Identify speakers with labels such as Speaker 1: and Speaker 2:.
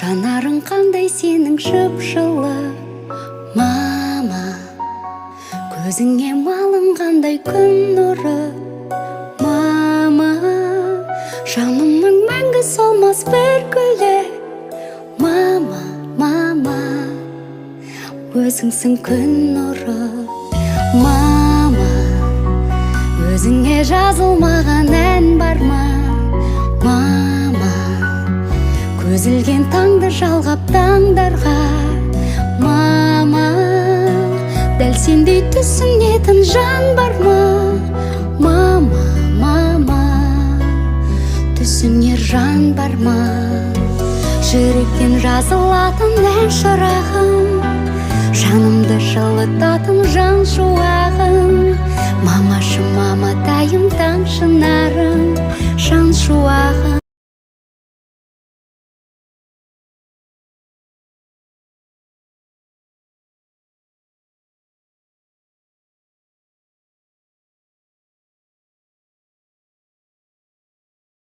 Speaker 1: Жанарың қандай сенің жып-жылы, мама. Көзіңе малынғандай күн нұры, мама. Жанымның мәңгі солмас бір гүлі, мама, мама. Өзіңсің күн нұры, мама. Өзіңе жазылмаған ән бар ма, мама. Көзілген таңды жалғап таңдарға, мама. Дәл сендей түсінетін жан бар ма, мама, мама. Түсінер жан бар ма? Жүректен жазылатын ән шырағым, жанымды жылытатын жан шуағым. Мамашы, маматайым, таң шынарым, жан шуағым.